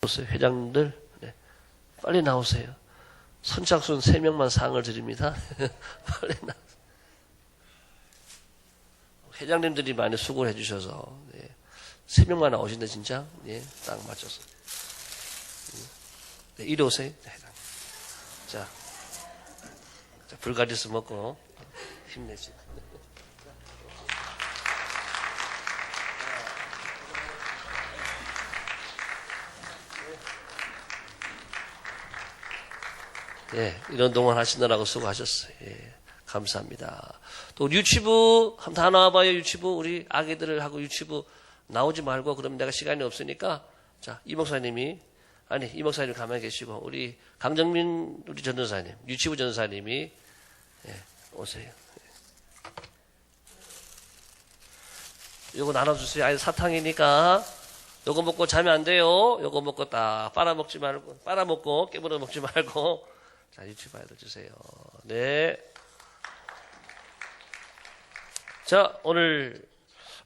오세요. 회장님들 네. 빨리 나오세요. 선착순 3명만 상을 드립니다. 빨리 나오세요. 회장님들이 많이 수고를 해주셔서 네. 3명만 나오신데 진짜 네. 딱 맞춰서 네. 이리 오세요. 네. 자, 불가리스 먹고 힘내지. 예, 이런 동안 하시느라고 수고하셨어요. 예, 감사합니다. 또 유치부 한번 다 나와봐요. 유치부 우리 아기들을 하고 유치부 나오지 말고 그러면 내가 시간이 없으니까 자, 이 목사님이 아니 이 목사님 가만히 계시고 우리 강정민 우리 전도사님 유치부 전도사님이 예, 오세요. 요거 나눠주세요. 아니 사탕이니까 요거 먹고 자면 안 돼요. 요거 먹고 딱 빨아먹지 말고 빨아먹고 깨물어 먹지 말고 자, 유치부 아이들 주세요. 네. 자, 오늘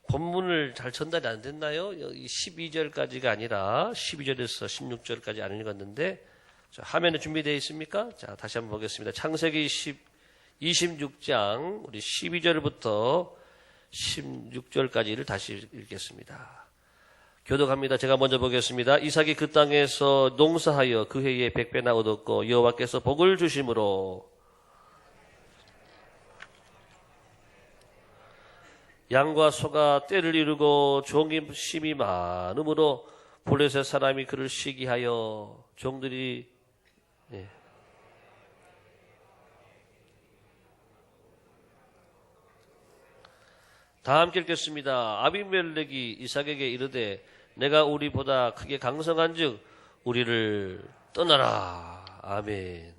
본문을 잘 전달이 안 됐나요? 여기 12절까지가 아니라 12절에서 16절까지 안 읽었는데, 자, 화면에 준비되어 있습니까? 자, 다시 한번 보겠습니다. 창세기 26장, 우리 12절부터 16절까지를 다시 읽겠습니다. 교독합니다. 제가 먼저 보겠습니다. 이삭이 그 땅에서 농사하여 그 해에 100배나 얻었고 여호와께서 복을 주심으로 양과 소가 떼를 이루고 종이 심이 많으므로 블레셋 사람이 그를 시기하여 종들이 다 함께 읽겠습니다. 아비멜렉이 이삭에게 이르되 내가 우리보다 크게 강성한즉 우리를 떠나라. 아멘.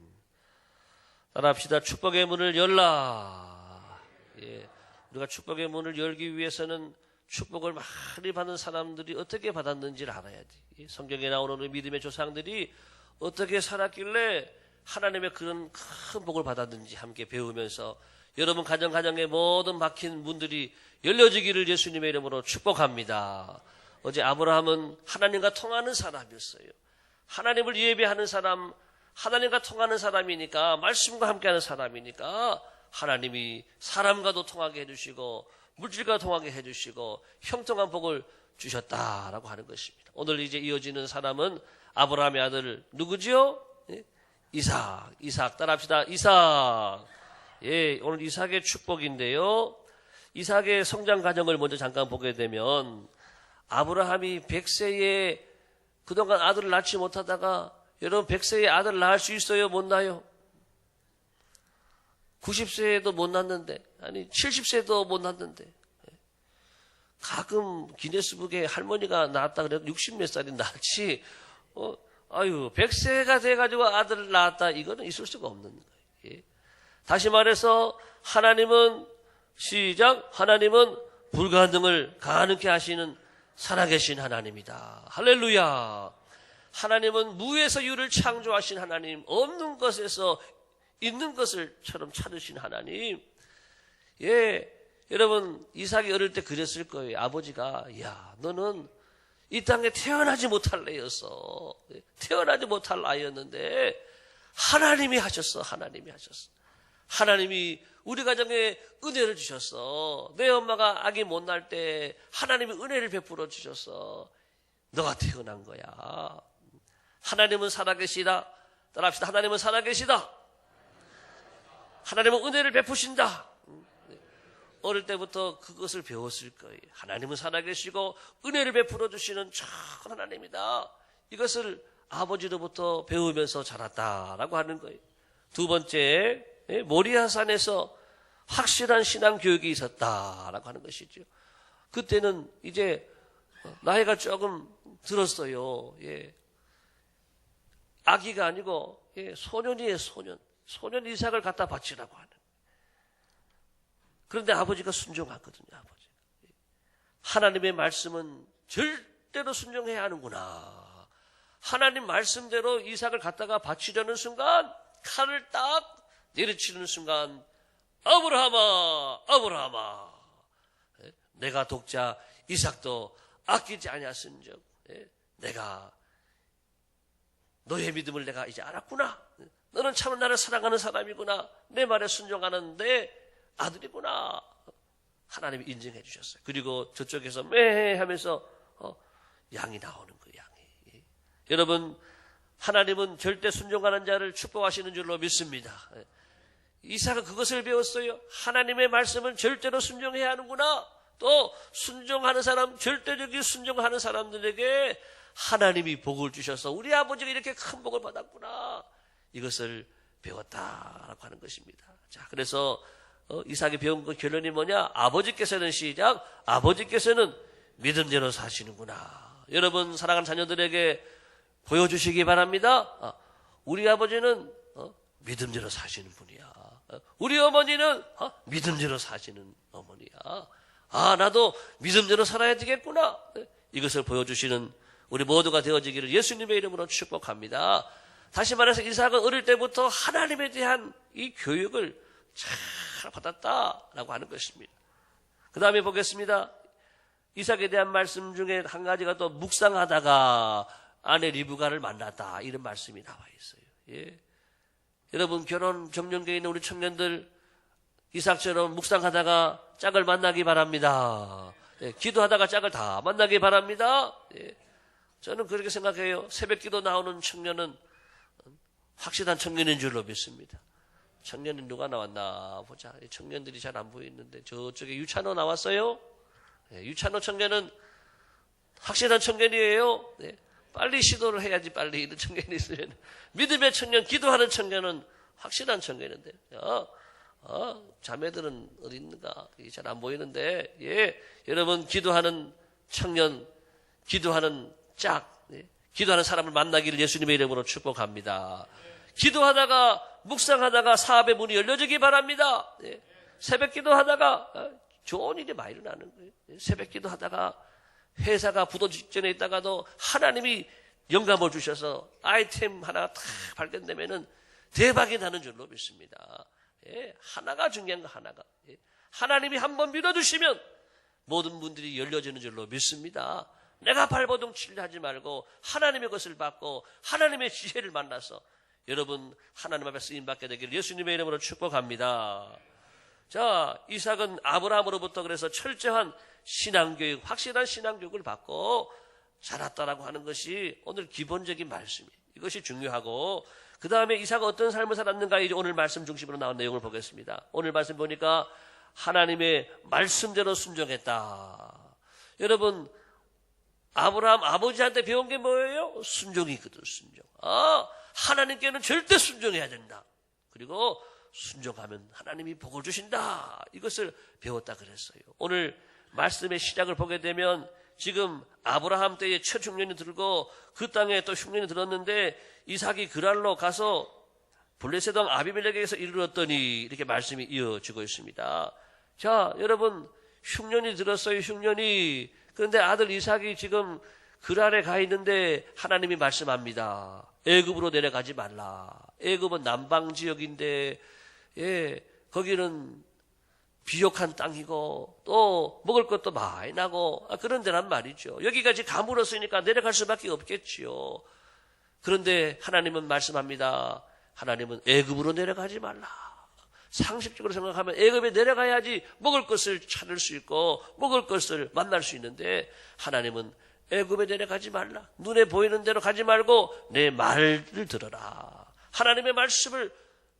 따라합시다. 축복의 문을 열라. 예. 우리가 축복의 문을 열기 위해서는 축복을 많이 받는 사람들이 어떻게 받았는지를 알아야지. 성경에 나오는 우리 믿음의 조상들이 어떻게 살았길래 하나님의 그런 큰 복을 받았는지 함께 배우면서 여러분 가정에 모든 막힌 문들이 열려지기를 예수님의 이름으로 축복합니다. 어제 아브라함은 하나님과 통하는 사람이었어요. 하나님을 예배하는 사람, 하나님과 통하는 사람이니까, 말씀과 함께하는 사람이니까 하나님이 사람과도 통하게 해주시고 물질과 통하게 해주시고 형통한 복을 주셨다라고 하는 것입니다. 오늘 이제 이어지는 사람은 아브라함의 아들 누구지요? 이삭 따라합시다. 이삭. 예, 오늘 이삭의 축복인데요. 이삭의 성장 과정을 먼저 잠깐 보게 되면 아브라함이 100세에 그동안 아들을 낳지 못하다가 여러분 100세에 아들을 낳을 수 있어요? 못 낳아요? 90세에도 못 낳는데 아니 70세도 못 낳는데 가끔 기네스북에 할머니가 낳았다 그래도 60몇 살이 낳지 100세가 돼가지고 아들을 낳았다 이거는 있을 수가 없는 거예요. 예. 다시 말해서 하나님은 시작 하나님은 불가능을 가능케 하시는 살아계신 하나님이다. 할렐루야. 하나님은 무에서 유를 창조하신 하나님, 없는 것에서 있는 것을처럼 찾으신 하나님. 예, 여러분 이삭이 어릴 때 그랬을 거예요. 아버지가 야 너는 이 땅에 태어나지 못할 애였어. 태어나지 못할 아이였는데 하나님이 하셨어. 하나님이 우리 가정에 은혜를 주셨어. 내 엄마가 아기 못 낳을 때 하나님이 은혜를 베풀어 주셨어. 너가 태어난 거야. 하나님은 살아계시다. 따라합시다. 하나님은 살아계시다. 하나님은 은혜를 베푸신다. 어릴 때부터 그것을 배웠을 거예요. 하나님은 살아계시고 은혜를 베풀어 주시는 참 하나님이다. 이것을 아버지로부터 배우면서 자랐다라고 하는 거예요. 두 번째, 모리아산에서 확실한 신앙 교육이 있었다라고 하는 것이죠. 그때는 이제 나이가 조금 들었어요. 예. 아기가 아니고 소년이에요. 소년 이삭을 갖다 바치라고 하는. 그런데 아버지가 순종하거든요. 아버지. 하나님의 말씀은 절대로 순종해야 하는구나. 하나님 말씀대로 이삭을 갖다가 바치려는 순간 칼을 딱 내리치는 순간 아브라함아 내가 독자 이삭도 아끼지 아니하신즉 내가 너의 믿음을 내가 이제 알았구나. 너는 참 나를 사랑하는 사람이구나. 내 말에 순종하는 내 아들이구나. 하나님이 인정해 주셨어요. 그리고 저쪽에서 매 하면서 양이 나오는 거예요. 양이. 여러분, 하나님은 절대 순종하는 자를 축복하시는 줄로 믿습니다. 이삭은 그것을 배웠어요. 하나님의 말씀은 절대로 순종해야 하는구나. 또 순종하는 사람, 절대적인 순종하는 사람들에게 하나님이 복을 주셔서 우리 아버지가 이렇게 큰 복을 받았구나. 이것을 배웠다라고 하는 것입니다. 자, 그래서 이삭이 배운 그 결론이 뭐냐? 아버지께서는 시작. 아버지께서는 믿음대로 사시는구나. 여러분, 사랑하는 자녀들에게 보여주시기 바랍니다. 우리 아버지는 믿음대로 사시는 분이야. 우리 어머니는 믿음대로 사시는 어머니야. 나도 믿음대로 살아야 되겠구나. 이것을 보여주시는 우리 모두가 되어지기를 예수님의 이름으로 축복합니다. 다시 말해서 이삭은 어릴 때부터 하나님에 대한 이 교육을 잘 받았다라고 하는 것입니다. 그 다음에 보겠습니다. 이삭에 대한 말씀 중에 한 가지가 또 묵상하다가 아내 리브가를 만났다, 이런 말씀이 나와 있어요. 예. 여러분, 결혼 정년기에 있는 우리 청년들 이삭처럼 묵상하다가 짝을 만나기 바랍니다. 예. 기도하다가 짝을 다 만나기 바랍니다. 예. 저는 그렇게 생각해요. 새벽기도 나오는 청년은 확실한 청년인 줄로 믿습니다. 청년이 누가 나왔나 보자. 청년들이 잘 안 보이는데 저쪽에 유찬호 나왔어요. 예. 유찬호 청년은 확실한 청년이에요. 예. 빨리 시도를 해야지. 빨리 이런 청년이 있으면. 믿음의 청년, 기도하는 청년은 확실한 청년인데, 자매들은 어디 있는가? 잘 안 보이는데, 예. 여러분, 기도하는 청년, 기도하는 짝, 예. 기도하는 사람을 만나기를 예수님의 이름으로 축복합니다. 기도하다가, 묵상하다가 사업의 문이 열려지기 바랍니다. 예. 새벽 기도하다가 좋은 일이 많이 일어나는 거예요. 예. 새벽 기도하다가 회사가 부도 직전에 있다가도 하나님이 영감을 주셔서 아이템 하나가 탁 발견되면은 대박이 나는 줄로 믿습니다. 예, 하나가 중요한 거, 하나가. 예, 하나님이 한번 믿어주시면 모든 문들이 열려지는 줄로 믿습니다. 내가 발버둥 치려 하지 말고 하나님의 것을 받고 하나님의 지혜를 만나서 여러분 하나님 앞에 쓰임받게 되기를 예수님의 이름으로 축복합니다. 자, 이삭은 아브라함으로부터 그래서 철저한 신앙교육, 확실한 신앙교육을 받고 자랐다라고 하는 것이 오늘 기본적인 말씀이에요. 이것이 중요하고, 그 다음에 이삭은 어떤 삶을 살았는가, 이제 오늘 말씀 중심으로 나온 내용을 보겠습니다. 오늘 말씀 보니까 하나님의 말씀대로 순종했다. 여러분, 아브라함 아버지한테 배운 게 뭐예요? 순종이거든, 순종. 하나님께는 절대 순종해야 된다. 그리고 순종하면 하나님이 복을 주신다. 이것을 배웠다 그랬어요. 오늘 말씀의 시작을 보게 되면 지금 아브라함 때에 첫 흉년이 들고 그 땅에 또 흉년이 들었는데 이삭이 그랄로 가서 블레셋 왕 아비멜렉에게서 이르렀더니 이렇게 말씀이 이어지고 있습니다. 자, 여러분, 흉년이 들었어요. 흉년이. 그런데 아들 이삭이 지금 그랄에 가 있는데 하나님이 말씀합니다. 애굽으로 내려가지 말라. 애굽은 남방 지역인데, 예, 거기는 비옥한 땅이고 또 먹을 것도 많이 나고 그런 데란 말이죠. 여기까지 가물었으니까 내려갈 수밖에 없겠지요. 그런데 하나님은 말씀합니다. 하나님은 애굽으로 내려가지 말라. 상식적으로 생각하면 애굽에 내려가야지 먹을 것을 찾을 수 있고 먹을 것을 만날 수 있는데 하나님은 애굽에 내려가지 말라. 눈에 보이는 대로 가지 말고 내 말을 들어라. 하나님의 말씀을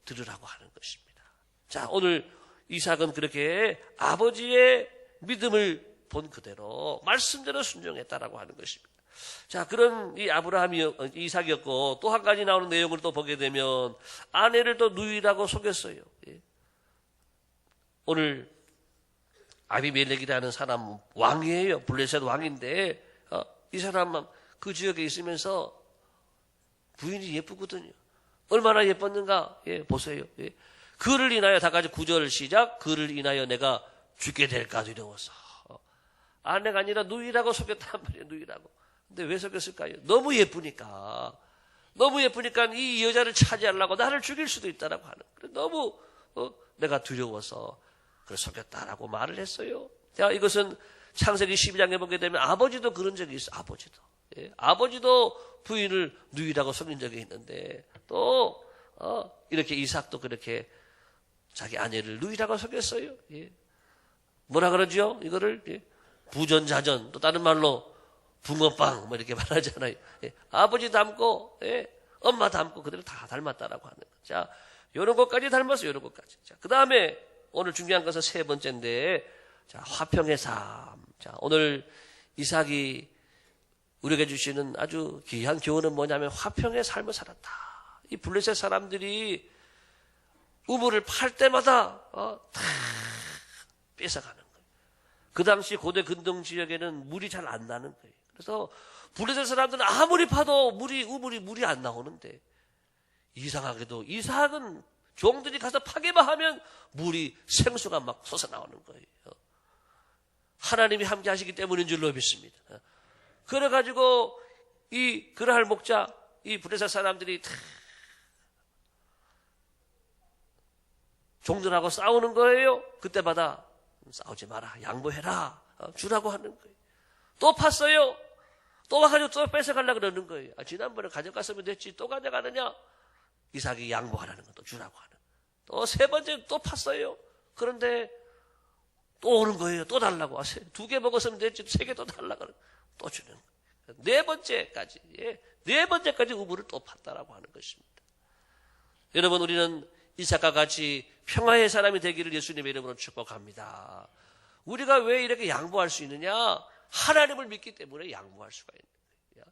들으라고 하는 것입니다. 자, 오늘 이삭은 그렇게 아버지의 믿음을 본 그대로 말씀대로 순종했다라고 하는 것입니다. 자, 그런 이 이삭이었고 또 한 가지 나오는 내용을 또 보게 되면 아내를 또 누이라고 속였어요. 예. 오늘 아비멜렉이라는 사람 왕이에요. 블레셋 왕인데 이 사람은 그 지역에 있으면서 부인이 예쁘거든요. 얼마나 예뻤는가? 예, 보세요. 예. 그를 인하여 다 같이 9절 시작. 그를 인하여 내가 죽게 될까 두려워서. 아내가 아니라 누이라고 속였단 말이에요. 누이라고. 근데 왜 속였을까요? 너무 예쁘니까. 너무 예쁘니까 이 여자를 차지하려고 나를 죽일 수도 있다라고 하는. 너무 내가 두려워서 그걸 속였다라고 말을 했어요. 자, 이것은 창세기 12장에 보게 되면 아버지도 그런 적이 있어요. 아버지도. 예, 아버지도 부인을 누이라고 속인 적이 있는데 또 이렇게 이삭도 그렇게 자기 아내를 누이라고 속였어요. 예. 뭐라 그러죠? 이거를 예. 부전자전, 또 다른 말로 붕어빵 뭐 이렇게 말하잖아요. 예. 아버지 닮고 예. 엄마 닮고 그대로 다 닮았다라고 하는 거. 자, 이런 것까지 닮았어요. 이런 것까지. 자, 그 다음에 오늘 중요한 것은 세 번째인데, 자, 화평의 삶. 자, 오늘 이삭이 우리에게 주시는 아주 귀한 교훈은 뭐냐면 화평의 삶을 살았다. 이 블레셋 사람들이 우물을 팔 때마다 다 뺏어가는 거예요. 그 당시 고대 근동 지역에는 물이 잘 안 나는 거예요. 그래서 블레셋 사람들은 아무리 파도 우물이 물이 안 나오는데 이상하게도 이삭은 종들이 가서 파기만 하면 물이 생수가 막 솟아 나오는 거예요. 하나님이 함께 하시기 때문인 줄로 믿습니다. 그래가지고 이 그라할 목자 이 블레셋 사람들이 다 종들하고 싸우는 거예요. 그때마다 싸우지 마라, 양보해라, 주라고 하는 거예요. 또 팠어요. 또 와가지고 또 뺏어가려고 그러는 거예요. 지난번에 가져갔으면 됐지 또 가져가느냐. 이삭이 양보하라는 거, 또 주라고 하는. 또 세 번째 또 팠어요. 그런데 또 오는 거예요. 또 달라고. 2개 먹었으면 됐지 3개 또 달라고 또 주는 거예요. 네 번째까지 우물을 또 팠다라고 하는 것입니다. 여러분, 우리는 이삭과 같이 평화의 사람이 되기를 예수님의 이름으로 축복합니다. 우리가 왜 이렇게 양보할 수 있느냐? 하나님을 믿기 때문에 양보할 수가 있는 거예요.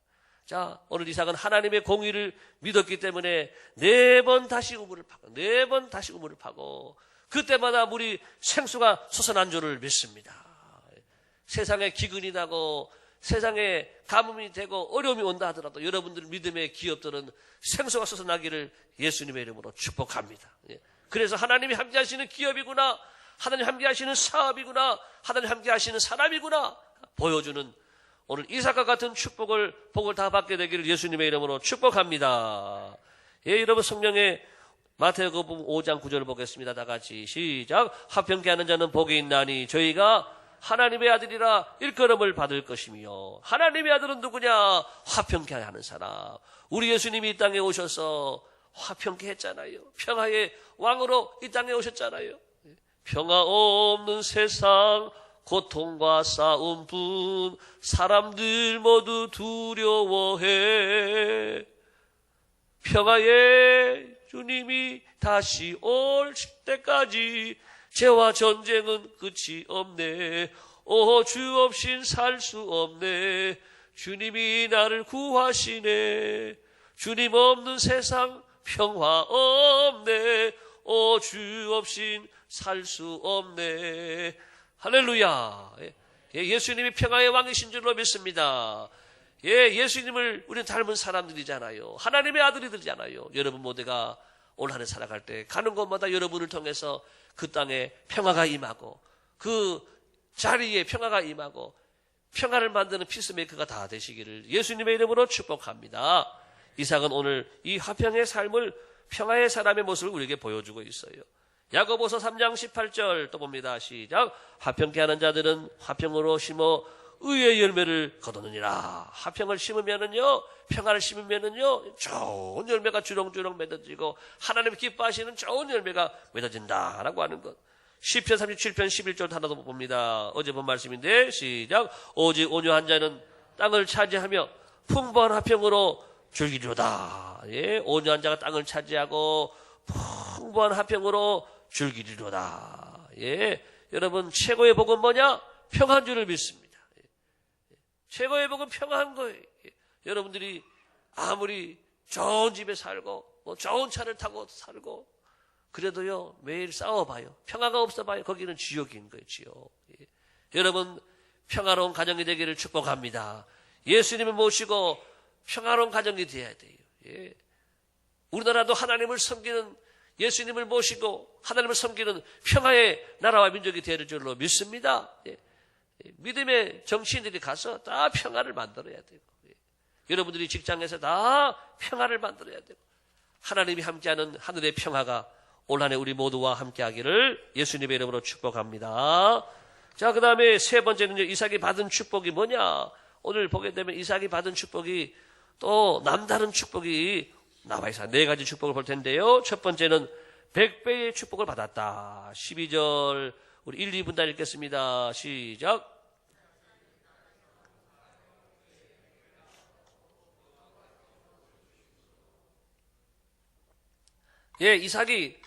자, 오늘 이삭은 하나님의 공의를 믿었기 때문에 4번 다시 우물을 파고 4번 다시 우물을 파고 그때마다 물이 생수가 솟아난 줄을 믿습니다. 세상에 기근이 나고 세상에 가뭄이 되고 어려움이 온다 하더라도 여러분들 믿음의 기업들은 생수가 솟아나기를 예수님의 이름으로 축복합니다. 그래서 하나님이 함께 하시는 기업이구나, 하나님 함께 하시는 사업이구나, 하나님 함께 하시는 사람이구나 보여주는 오늘 이삭과 같은 복을 다 받게 되기를 예수님의 이름으로 축복합니다. 예, 여러분 성령의 마태복음 5장 9절을 보겠습니다. 다 같이 시작. 화평케 하는 자는 복이 있나니 저희가 하나님의 아들이라 일컬음을 받을 것이며. 하나님의 아들은 누구냐? 화평케 하는 사람. 우리 예수님이 이 땅에 오셔서 화평케 했잖아요. 평화의 왕으로 이 땅에 오셨잖아요. 평화 없는 세상, 고통과 싸움뿐 사람들 모두 두려워해. 평화의 주님이 다시 올 때까지 죄와 전쟁은 끝이 없네. 오, 주 없인 살 수 없네. 주님이 나를 구하시네. 주님 없는 세상 평화 없네. 오, 주 없인 살 수 없네. 할렐루야. 예수님이 평화의 왕이신 줄로 믿습니다. 예수님을 우리는 닮은 사람들이잖아요. 하나님의 아들이잖아요. 여러분 모두가 올 한 해 살아갈 때 가는 곳마다 여러분을 통해서 그 땅에 평화가 임하고 그 자리에 평화가 임하고 평화를 만드는 피스메이커가 다 되시기를 예수님의 이름으로 축복합니다. 이삭은 오늘 이 화평의 삶을, 평화의 사람의 모습을 우리에게 보여주고 있어요. 야고보서 3장 18절 또 봅니다. 시작. 화평케 하는 자들은 화평으로 심어 의의 열매를 거두느니라. 화평을 심으면은요, 평화를 심으면은요, 좋은 열매가 주렁주렁 맺어지고 하나님 기뻐하시는 좋은 열매가 맺어진다라고 하는 것. 시편 37편 11절 하나도 봅니다. 어제 본 말씀인데 시작. 오직 온유한 자는 땅을 차지하며 풍부한 화평으로 즐기리로다. 예, 온유한 자가 땅을 차지하고 풍부한 화평으로 즐기리로다. 예, 여러분 최고의 복은 뭐냐? 평화인 줄을 믿습니다. 최고의 복은 평화한 거예요. 여러분들이 아무리 좋은 집에 살고 뭐 좋은 차를 타고 살고 그래도요 매일 싸워봐요. 평화가 없어봐요. 거기는 지옥인 거예요. 지옥. 여러분 평화로운 가정이 되기를 축복합니다. 예수님을 모시고 평화로운 가정이 되어야 돼요. 우리나라도 하나님을 섬기는, 예수님을 모시고 하나님을 섬기는 평화의 나라와 민족이 되는 줄로 믿습니다. 믿음의 정치인들이 가서 다 평화를 만들어야 되고, 여러분들이 직장에서 다 평화를 만들어야 되고, 하나님이 함께하는 하늘의 평화가 올 한 해 우리 모두와 함께하기를 예수님의 이름으로 축복합니다. 자, 그 다음에 세 번째는요, 이삭이 받은 축복이 뭐냐? 오늘 보게 되면 이삭이 받은 축복이 또 남다른 축복이 나와 있어요. 네 가지 축복을 볼 텐데요. 첫 번째는 100배의 축복을 받았다. 12절 우리 1, 2분 다 읽겠습니다. 시작. 예, 이삭이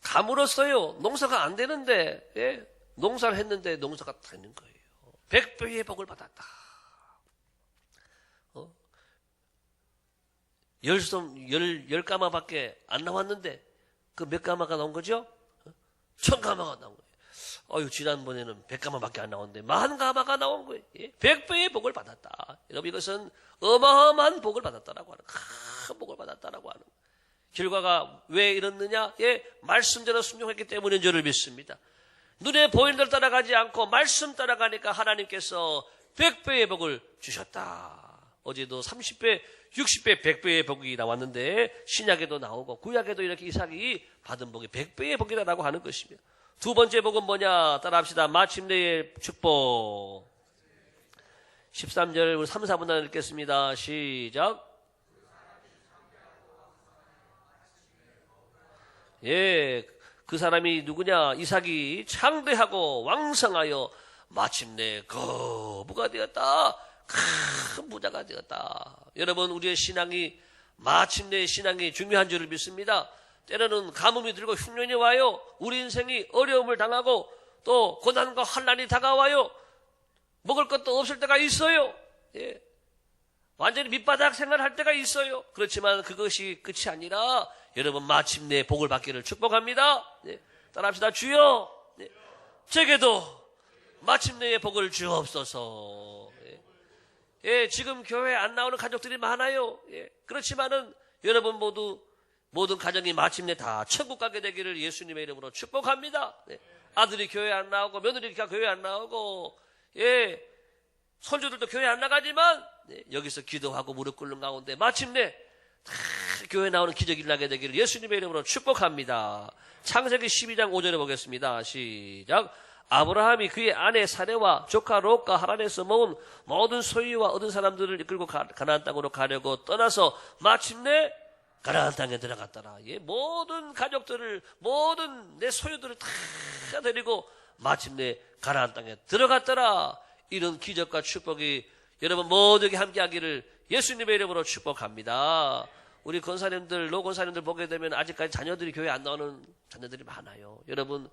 감으로써요. 농사가 안 되는데, 예, 농사를 했는데 농사가 되는 거예요. 100배의 복을 받았다. 열 가마밖에 안 나왔는데, 그 몇 가마가 나온 거죠? 1000가마가 나온 거예요. 지난번에는 100가마밖에 안 나왔는데, 10,000가마가 나온 거예요. 예? 100배의 복을 받았다. 여러분, 이것은 어마어마한 복을 받았다라고 하는, 큰 복을 받았다라고 하는. 결과가 왜 이렇느냐? 예, 말씀대로 순종했기 때문인 줄을 믿습니다. 눈에 보이는 대로 따라가지 않고 말씀 따라가니까 하나님께서 100배의 복을 주셨다. 어제도 30배, 60배, 100배의 복이 나왔는데 신약에도 나오고 구약에도 이렇게 이삭이 받은 복이 100배의 복이라고 하는 것입니다. 두 번째 복은 뭐냐? 따라합시다. 마침내의 축복. 13절 우리 3, 4분 읽겠습니다. 시작. 예, 그 사람이 누구냐? 이삭이 창대하고 왕성하여 마침내 거부가 되었다. 큰 부자가 되었다. 여러분, 우리의 신앙이 마침내 신앙이 중요한 줄을 믿습니다. 때로는 가뭄이 들고 흉년이 와요. 우리 인생이 어려움을 당하고 또 고난과 환난이 다가와요. 먹을 것도 없을 때가 있어요. 예. 완전히 밑바닥 생활할 때가 있어요. 그렇지만 그것이 끝이 아니라 여러분 마침내 복을 받기를 축복합니다. 네. 따라합시다. 주여, 네. 제게도 마침내의 복을 주옵소서. 예. 예, 지금 교회에 안 나오는 가족들이 많아요. 예. 그렇지만은 여러분 모두 모든 가정이 마침내 다 천국 가게 되기를 예수님의 이름으로 축복합니다. 네. 아들이 교회 안 나오고 며느리가 교회 안 나오고 예, 손주들도 교회 안 나가지만 네, 여기서 기도하고 무릎 꿇는 가운데 마침내 다 교회 나오는 기적이 일어나게 되기를 예수님의 이름으로 축복합니다. 창세기 12장 5절에 보겠습니다. 시작. 아브라함이 그의 아내 사레와 조카 롯과 하란에서 모은 모든 소유와 얻은 사람들을 이끌고 가나안 땅으로 가려고 떠나서 마침내 가나안 땅에 들어갔더라. 예, 모든 가족들을 모든 내 소유들을 다 데리고 마침내 가나안 땅에 들어갔더라. 이런 기적과 축복이 여러분 모두에게 함께하기를 예수님의 이름으로 축복합니다. 우리 권사님들, 노권사님들 보게 되면 아직까지 자녀들이 교회 안 나오는 자녀들이 많아요. 여러분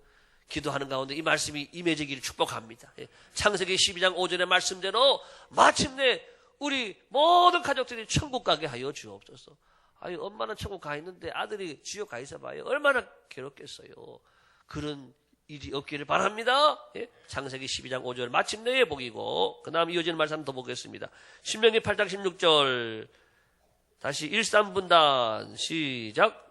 기도하는 가운데 이 말씀이 임해지기를 축복합니다. 창세기 12장 5절의 말씀대로 마침내 우리 모든 가족들이 천국 가게 하여 주옵소서. 아유, 엄마는 천국 가 있는데 아들이 지옥 가 있어 봐요. 얼마나 괴롭겠어요. 그런 일이 없기를 바랍니다. 예? 창세기 12장 5절 마침내의 복이고 그 다음 이어지는 말씀 더 보겠습니다. 신명기 8장 16절 다시 1~3분단 시작.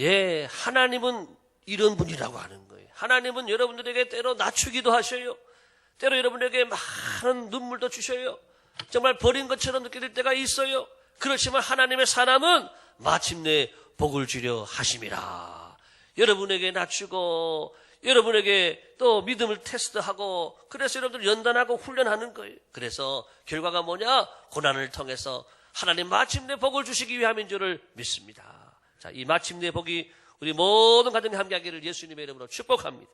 예, 하나님은 이런 분이라고 하는 거예요. 하나님은 여러분들에게 때로 낮추기도 하셔요. 때로 여러분에게 많은 눈물도 주셔요. 정말 버린 것처럼 느껴질 때가 있어요. 그렇지만 하나님의 사람은 마침내 복을 주려 하심이라. 여러분에게 낮추고 여러분에게 또 믿음을 테스트하고 그래서 여러분들 연단하고 훈련하는 거예요. 그래서 결과가 뭐냐? 고난을 통해서 하나님 마침내 복을 주시기 위함인 줄을 믿습니다. 자, 이 마침내 복이 우리 모든 가정에 함께하기를 예수님의 이름으로 축복합니다.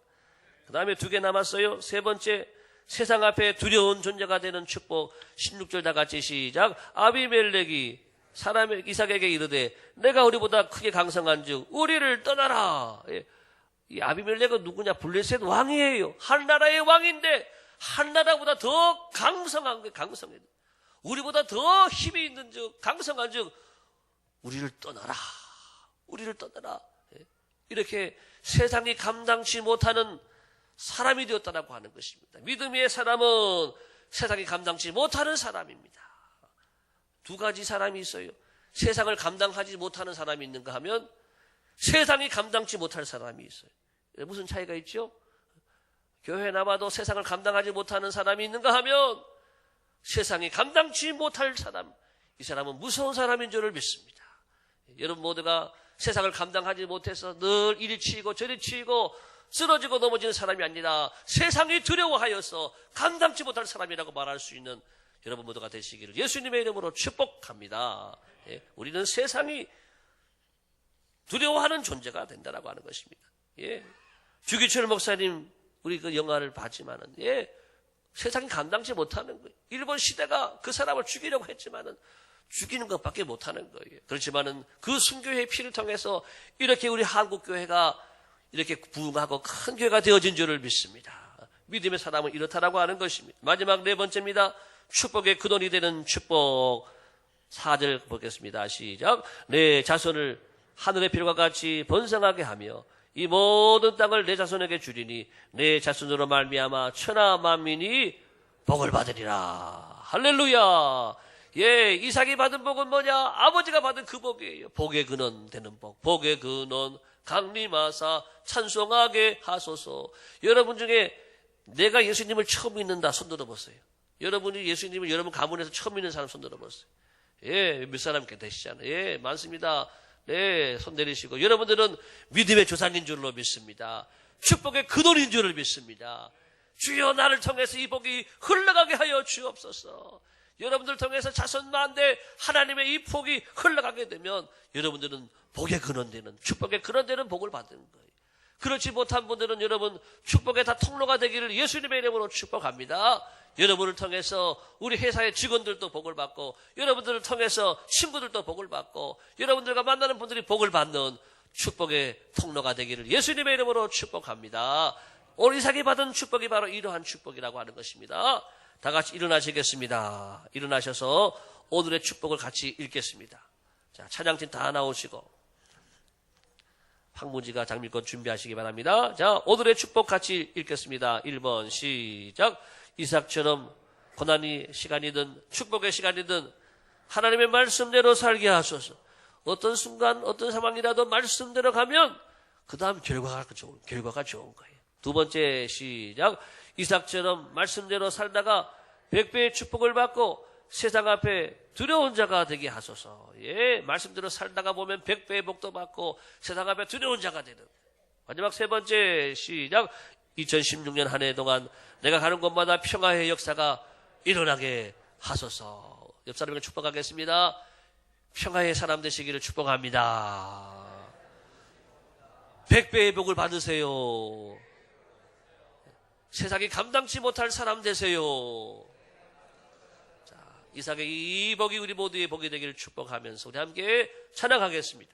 그 다음에 2개 남았어요. 세 번째, 세상 앞에 두려운 존재가 되는 축복. 16절 다 같이 시작. 아비멜렉이 사람 이삭에게 이르되 내가 우리보다 크게 강성한 즉 우리를 떠나라. 예. 이 아비멜렉은 누구냐? 블레셋 왕이에요. 한 나라의 왕인데 한 나라보다 더 강성한 거예요. 강성해. 우리보다 더 힘이 있는 즉 강성한 즉 우리를 떠나라. 우리를 떠나라. 예. 이렇게 세상이 감당치 못하는 사람이 되었다라고 하는 것입니다. 믿음의 사람은 세상이 감당치 못하는 사람입니다. 2가지 사람이 있어요. 세상을 감당하지 못하는 사람이 있는가 하면 세상이 감당치 못할 사람이 있어요. 무슨 차이가 있죠? 교회 나와도 세상을 감당하지 못하는 사람이 있는가 하면 세상이 감당치 못할 사람, 이 사람은 무서운 사람인 줄을 믿습니다. 여러분 모두가 세상을 감당하지 못해서 늘 이리 치이고 저리 치이고 쓰러지고 넘어지는 사람이 아니라 세상이 두려워하여서 감당치 못할 사람이라고 말할 수 있는 여러분 모두가 되시기를 예수님의 이름으로 축복합니다. 예, 우리는 세상이 두려워하는 존재가 된다라고 하는 것입니다. 예, 주기철 목사님 우리 그 영화를 봤지만은 예, 세상이 감당치 못하는 거예요. 일본 시대가 그 사람을 죽이려고 했지만은 죽이는 것밖에 못하는 거예요. 그렇지만은 그 순교회의 피를 통해서 이렇게 우리 한국 교회가 이렇게 부흥하고 큰 교회가 되어진 줄을 믿습니다. 믿음의 사람은 이렇다라고 하는 것입니다. 마지막 네 번째입니다. 축복의 근원이 되는 축복. 4절 보겠습니다. 시작. 내 자손을 하늘의 별과 같이 번성하게 하며 이 모든 땅을 내 자손에게 주리니 내 자손으로 말미암아 천하 만민이 복을 받으리라. 할렐루야. 예, 이삭이 받은 복은 뭐냐? 아버지가 받은 그 복이에요. 복의 근원 되는 복. 복의 근원 강림하사 찬송하게 하소서. 여러분 중에 내가 예수님을 처음 믿는다 손 들어보세요. 여러분이 예수님을 여러분 가문에서 처음 믿는 사람 손 들어보세요. 예, 몇 사람 계시잖아요. 예, 많습니다. 네, 손 내리시고 여러분들은 믿음의 조상인 줄로 믿습니다. 축복의 근원인 줄을 믿습니다. 주여 나를 통해서 이 복이 흘러가게 하여 주옵소서. 여러분들 통해서 자손 만대 하나님의 이 복이 흘러가게 되면 여러분들은 복의 근원되는 축복의 근원되는 복을 받는 거예요. 그렇지 못한 분들은 여러분 축복의 다 통로가 되기를 예수님의 이름으로 축복합니다. 여러분을 통해서 우리 회사의 직원들도 복을 받고 여러분들을 통해서 친구들도 복을 받고 여러분들과 만나는 분들이 복을 받는 축복의 통로가 되기를 예수님의 이름으로 축복합니다. 오늘 이삭이 받은 축복이 바로 이러한 축복이라고 하는 것입니다. 다 같이 일어나시겠습니다. 일어나셔서 오늘의 축복을 같이 읽겠습니다. 자, 찬양팀 다 나오시고 황무지가 장미꽃 준비하시기 바랍니다. 자, 오늘의 축복 같이 읽겠습니다. 1번 시작. 이삭처럼 고난의 시간이든 축복의 시간이든 하나님의 말씀대로 살게 하소서. 어떤 순간 어떤 상황이라도 말씀대로 가면 그 다음 결과가 좋은 거예요. 두 번째 시작. 이삭처럼 말씀대로 살다가 100배의 축복을 받고 세상 앞에 두려운 자가 되게 하소서. 예, 말씀대로 살다가 보면 100배의 복도 받고 세상 앞에 두려운 자가 되는. 마지막 세 번째 시작. 2016년 한 해 동안 내가 가는 곳마다 평화의 역사가 일어나게 하소서. 옆 사람에게 축복하겠습니다. 평화의 사람 되시기를 축복합니다. 100배의 복을 받으세요. 세상이 감당치 못할 사람 되세요. 자, 이삭의 이 복이 우리 모두의 복이 되기를 축복하면서 우리 함께 찬양하겠습니다.